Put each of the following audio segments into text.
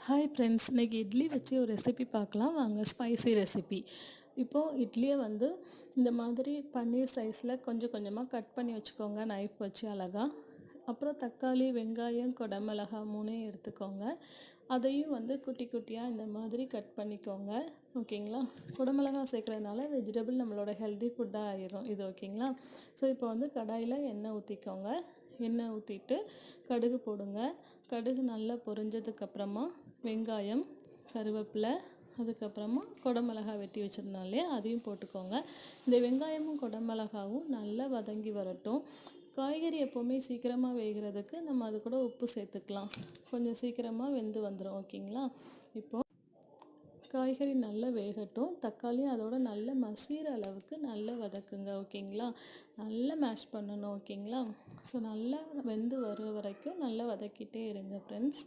Hi friends, இன்றைக்கி இட்லி வச்சு ஒரு ரெசிபி பார்க்கலாம் வாங்க. Spicy recipe. இப்போது இட்லியை வந்து இந்த மாதிரி பன்னீர் சைஸில் கொஞ்சம் கொஞ்சமாக கட் பண்ணி வச்சுக்கோங்க, நைஃப் வச்சு அழகாக. அப்புறம் தக்காளி, வெங்காயம், குடமிளகா மூணையும் எடுத்துக்கோங்க. அதையும் வந்து குட்டி குட்டியாக இந்த மாதிரி கட் பண்ணிக்கோங்க. ஓகேங்களா? குடமிளகா சேர்க்குறதுனால வெஜிடபிள் நம்மளோட ஹெல்தி ஃபுட்டாக ஆயிரும் இது. ஓகேங்களா? ஸோ இப்போ வந்து கடாயில் எண்ணெய் ஊற்றிக்கோங்க. எண்ணெய் ஊற்றிட்டு கடுகு போடுங்க. கடுகு நல்லா பொரிஞ்சதுக்கப்புறமா வெங்காயம், கருவேப்பிலை, அதுக்கப்புறமா குடமிளகா வெட்டி வச்சுருந்தோம் இல்லையா, அதையும் போட்டுக்கோங்க. இந்த வெங்காயமும் குடமிளகாவும் நல்லா வதங்கி வரட்டும். காய்கறி எப்போவுமே சீக்கிரமாக வேகிறதுக்கு நம்ம அது கூட உப்பு சேர்த்துக்கலாம். கொஞ்சம் சீக்கிரமாக வெந்து வந்துடும். ஓகேங்களா? இப்போது காய்கறி நல்லா வேகட்டும். தக்காளியும் அதோட நல்லா மசிகிற அளவுக்கு நல்லா வதக்குங்க. ஓகேங்களா? நல்லா மேஷ் பண்ணணும். ஓகேங்களா? ஸோ நல்லா வெந்து வர வரைக்கும் நல்லா வதக்கிட்டே இருங்க ஃப்ரெண்ட்ஸ்.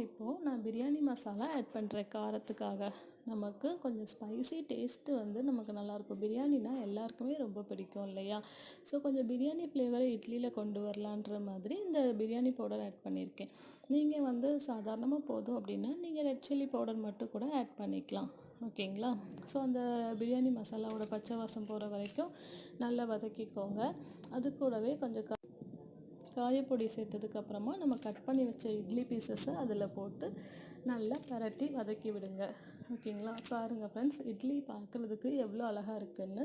இப்போது நான் பிரியாணி மசாலா ஆட் பண்ணுறேன் காரத்துக்காக. நமக்கு கொஞ்சம் ஸ்பைசி டேஸ்ட்டு வந்து நமக்கு நல்லாயிருக்கும். பிரியாணினா எல்லாருக்குமே ரொம்ப பிடிக்கும் இல்லையா? ஸோ கொஞ்சம் பிரியாணி ஃப்ளேவரை இட்லியில் கொண்டு வரலான்ற மாதிரி இந்த பிரியாணி பவுடர் ஆட் பண்ணியிருக்கேன். நீங்கள் வந்து சாதாரணமாக போதும் அப்படின்னா நீங்கள் ரெட் சில்லி பவுடர் மட்டும் கூட ஆட் பண்ணிக்கலாம். ஓகேங்களா? ஸோ அந்த பிரியாணி மசாலாவோட பச்சை வாசம் போகிற வரைக்கும் நல்லா வதக்கிக்கோங்க. அது கூடவே கொஞ்சம் காயப்பொடி சேர்த்ததுக்கப்புறமா நம்ம கட் பண்ணி வச்ச இட்லி பீசஸை அதில் போட்டு நல்லா பரட்டி வதக்கி விடுங்க. ஓகேங்களா? பாருங்கள் ஃப்ரெண்ட்ஸ், இட்லி பார்க்குறதுக்கு எவ்வளோ அழகாக இருக்குதுன்னு.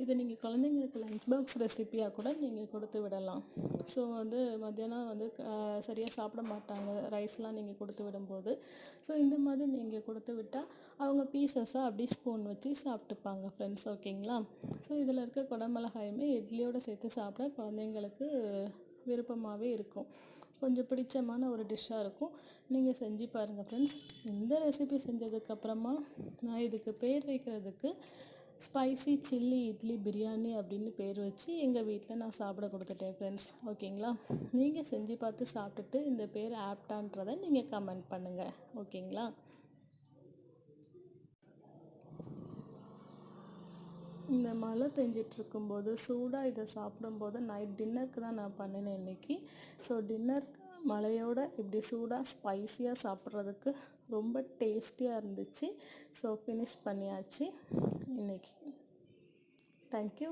இதை நீங்கள் குழந்தைங்களுக்கு லஞ்ச் பாக்ஸ் ரெசிப்பியாக கூட நீங்கள் கொடுத்து விடலாம். ஸோ வந்து மத்தியானம் வந்து சரியாக சாப்பிட மாட்டாங்க ரைஸ்லாம் நீங்கள் கொடுத்து விடும்போது. ஸோ இந்த மாதிரி நீங்கள் கொடுத்து விட்டால் அவங்க பீசஸாக அப்படி ஸ்பூன் வச்சு சாப்பிட்டுப்பாங்க ஃப்ரெண்ட்ஸ். ஓகேங்களா? ஸோ இதில் இருக்க குடமிளகாயுமே இட்லியோடு சேர்த்து சாப்பிட குழந்தைங்களுக்கு விருப்பமாகவே இருக்கும். கொஞ்சம் பிடிச்சமான ஒரு டிஷ்ஷாக இருக்கும். நீங்கள் செஞ்சு பாருங்கள் ஃப்ரெண்ட்ஸ். இந்த ரெசிபி செஞ்சதுக்கப்புறமா நான் இதுக்கு பேர் வைக்கிறதுக்கு ஸ்பைசி சில்லி இட்லி பிரியாணி அப்படின்னு பேர் வச்சு எங்கள் வீட்டில் நான் சாப்பிட கொடுத்துட்டேன் ஃப்ரெண்ட்ஸ். ஓகேங்களா? நீங்கள் செஞ்சு பார்த்து சாப்பிட்டுட்டு இந்த பேர் ஆப்டான்றதை நீங்கள் கமெண்ட் பண்ணுங்கள். ஓகேங்களா? இந்த மழை பெஞ்சிட்ருக்கும்போது சூடாக இதை சாப்பிடும்போது நைட் டின்னருக்கு தான் நான் பண்ணினேன் இன்றைக்கி. ஸோ டின்னருக்கு மழையோட இப்படி சூடாக ஸ்பைஸியாக சாப்பிட்றதுக்கு ரொம்ப டேஸ்டியாக இருந்துச்சு. ஸோ ஃபினிஷ் பண்ணியாச்சு இன்றைக்கி. தேங்க்யூ.